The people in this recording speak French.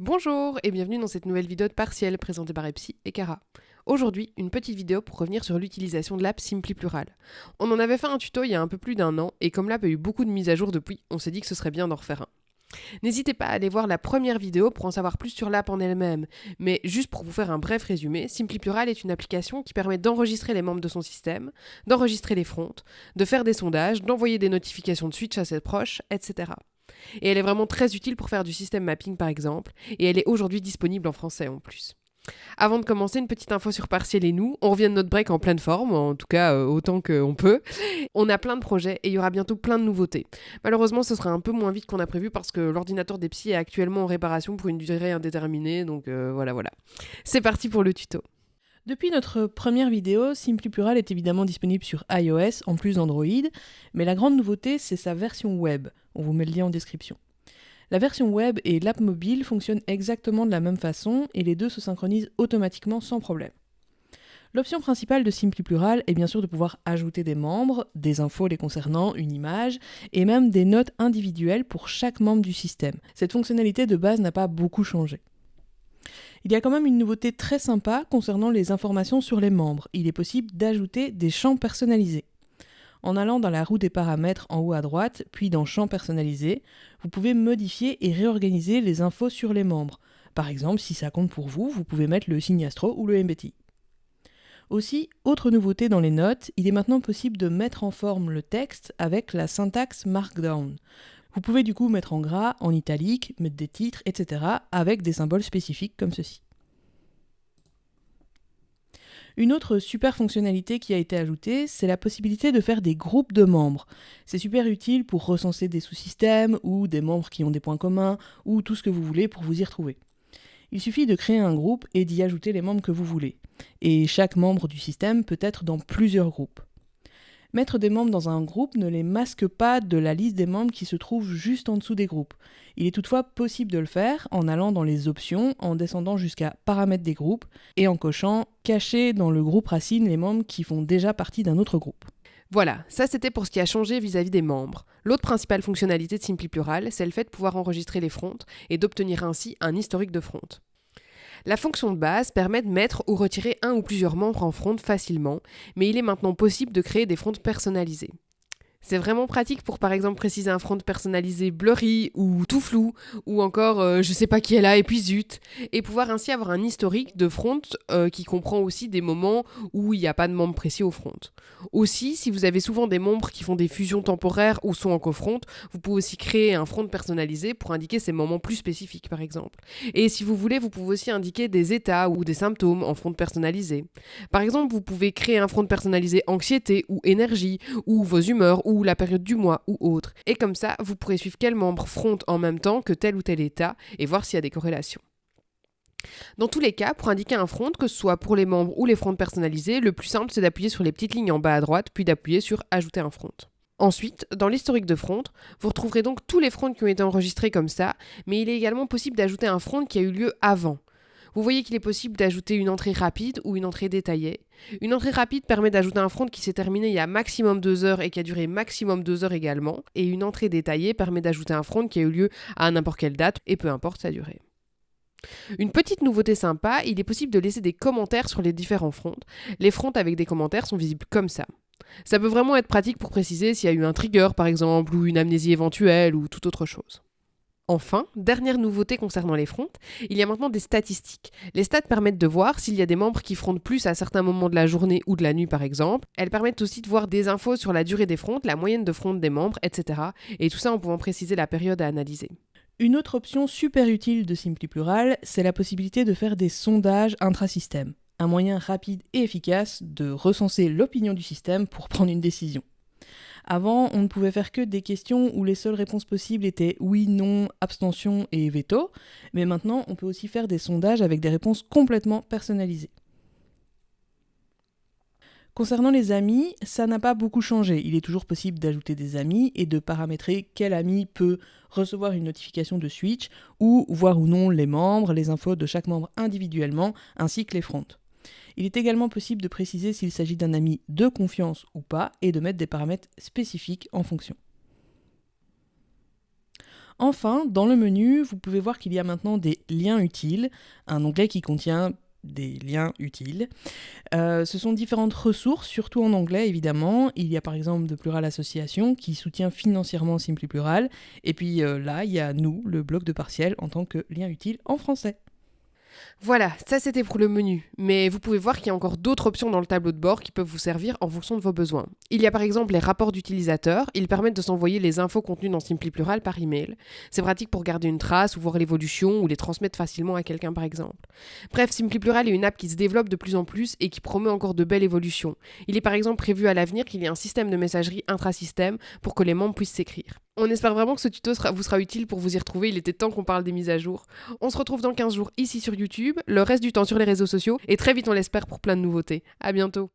Bonjour et bienvenue dans cette nouvelle vidéo de partiel présentée par Epsi et Cara. Aujourd'hui, une petite vidéo pour revenir sur l'utilisation de l'app Simply Plural. On en avait fait un tuto il y a un peu plus d'un an et comme l'app a eu beaucoup de mises à jour depuis, on s'est dit que ce serait bien d'en refaire un. N'hésitez pas à aller voir la première vidéo pour en savoir plus sur l'app en elle-même, mais juste pour vous faire un bref résumé, Simply Plural est une application qui permet d'enregistrer les membres de son système, d'enregistrer les fronts, de faire des sondages, d'envoyer des notifications de switch à ses proches, etc. Et elle est vraiment très utile pour faire du système mapping par exemple, et elle est aujourd'hui disponible en français en plus. Avant de commencer, une petite info sur Partiel et nous. On revient de notre break en pleine forme, en tout cas autant qu'on peut. On a plein de projets et il y aura bientôt plein de nouveautés. Malheureusement, ce sera un peu moins vite qu'on a prévu parce que l'ordinateur d'Epsi est actuellement en réparation pour une durée indéterminée, donc voilà. C'est parti pour le tuto. Depuis notre première vidéo, Simply Plural est évidemment disponible sur iOS en plus d'Android, mais la grande nouveauté, c'est sa version web. On vous met le lien en description. La version web et l'app mobile fonctionnent exactement de la même façon et les deux se synchronisent automatiquement sans problème. L'option principale de Simply Plural est bien sûr de pouvoir ajouter des membres, des infos les concernant, une image, et même des notes individuelles pour chaque membre du système. Cette fonctionnalité de base n'a pas beaucoup changé. Il y a quand même une nouveauté très sympa concernant les informations sur les membres. Il est possible d'ajouter des champs personnalisés. En allant dans la roue des paramètres en haut à droite, puis dans Champs personnalisés, vous pouvez modifier et réorganiser les infos sur les membres. Par exemple, si ça compte pour vous, vous pouvez mettre le signe astro ou le MBTI. Aussi, autre nouveauté dans les notes, il est maintenant possible de mettre en forme le texte avec la syntaxe Markdown. Vous pouvez du coup mettre en gras, en italique, mettre des titres, etc. avec des symboles spécifiques comme ceci. Une autre super fonctionnalité qui a été ajoutée, c'est la possibilité de faire des groupes de membres. C'est super utile pour recenser des sous-systèmes ou des membres qui ont des points communs ou tout ce que vous voulez pour vous y retrouver. Il suffit de créer un groupe et d'y ajouter les membres que vous voulez. Et chaque membre du système peut être dans plusieurs groupes. Mettre des membres dans un groupe ne les masque pas de la liste des membres qui se trouvent juste en dessous des groupes. Il est toutefois possible de le faire en allant dans les options, en descendant jusqu'à paramètres des groupes et en cochant cacher dans le groupe racine les membres qui font déjà partie d'un autre groupe. Voilà, ça c'était pour ce qui a changé vis-à-vis des membres. L'autre principale fonctionnalité de Simply Plural, c'est le fait de pouvoir enregistrer les fronts et d'obtenir ainsi un historique de fronts. La fonction de base permet de mettre ou retirer un ou plusieurs membres en front facilement, mais il est maintenant possible de créer des fronts personnalisés. C'est vraiment pratique pour par exemple préciser un front personnalisé blurry ou tout flou, ou encore je sais pas qui est là et puis zut, et pouvoir ainsi avoir un historique de front qui comprend aussi des moments où il n'y a pas de membre précis au front. Aussi, si vous avez souvent des membres qui font des fusions temporaires ou sont en cofront, vous pouvez aussi créer un front personnalisé pour indiquer ces moments plus spécifiques par exemple. Et si vous voulez, vous pouvez aussi indiquer des états ou des symptômes en front personnalisé. Par exemple, vous pouvez créer un front personnalisé anxiété ou énergie, ou vos humeurs, ou la période du mois ou autre. Et comme ça, vous pourrez suivre quel membre front en même temps que tel ou tel état et voir s'il y a des corrélations. Dans tous les cas, pour indiquer un front, que ce soit pour les membres ou les fronts personnalisés, le plus simple c'est d'appuyer sur les petites lignes en bas à droite, puis d'appuyer sur Ajouter un front. Ensuite, dans l'historique de front, vous retrouverez donc tous les fronts qui ont été enregistrés comme ça, mais il est également possible d'ajouter un front qui a eu lieu avant. Vous voyez qu'il est possible d'ajouter une entrée rapide ou une entrée détaillée. Une entrée rapide permet d'ajouter un front qui s'est terminé il y a maximum 2 heures et qui a duré maximum 2 heures également. Et une entrée détaillée permet d'ajouter un front qui a eu lieu à n'importe quelle date et peu importe sa durée. Une petite nouveauté sympa, il est possible de laisser des commentaires sur les différents fronts. Les fronts avec des commentaires sont visibles comme ça. Ça peut vraiment être pratique pour préciser s'il y a eu un trigger par exemple, ou une amnésie éventuelle, ou toute autre chose. Enfin, dernière nouveauté concernant les fronts, il y a maintenant des statistiques. Les stats permettent de voir s'il y a des membres qui frontent plus à certains moments de la journée ou de la nuit par exemple. Elles permettent aussi de voir des infos sur la durée des fronts, la moyenne de fronts des membres, etc. Et tout ça en pouvant préciser la période à analyser. Une autre option super utile de Simply Plural, c'est la possibilité de faire des sondages intrasystème. Un moyen rapide et efficace de recenser l'opinion du système pour prendre une décision. Avant, on ne pouvait faire que des questions où les seules réponses possibles étaient oui, non, abstention et veto, mais maintenant on peut aussi faire des sondages avec des réponses complètement personnalisées. Concernant les amis, ça n'a pas beaucoup changé. Il est toujours possible d'ajouter des amis et de paramétrer quel ami peut recevoir une notification de switch ou voir ou non les membres, les infos de chaque membre individuellement, ainsi que les fronts. Il est également possible de préciser s'il s'agit d'un ami de confiance ou pas et de mettre des paramètres spécifiques en fonction. Enfin, dans le menu, vous pouvez voir qu'il y a maintenant des liens utiles, un onglet qui contient des liens utiles. Ce sont différentes ressources, surtout en anglais évidemment. Il y a par exemple de Plural Association qui soutient financièrement Simply Plural. Et puis là, il y a nous, le blog de Partiel, en tant que lien utile en français. Voilà, ça c'était pour le menu, mais vous pouvez voir qu'il y a encore d'autres options dans le tableau de bord qui peuvent vous servir en fonction de vos besoins. Il y a par exemple les rapports d'utilisateurs, ils permettent de s'envoyer les infos contenues dans Simply Plural par email. C'est pratique pour garder une trace ou voir l'évolution ou les transmettre facilement à quelqu'un par exemple. Bref, Simply Plural est une app qui se développe de plus en plus et qui promeut encore de belles évolutions. Il est par exemple prévu à l'avenir qu'il y ait un système de messagerie intrasystème pour que les membres puissent s'écrire. On espère vraiment que ce tuto vous sera utile pour vous y retrouver, il était temps qu'on parle des mises à jour. On se retrouve dans 15 jours ici sur YouTube, le reste du temps sur les réseaux sociaux, et très vite on l'espère pour plein de nouveautés. À bientôt.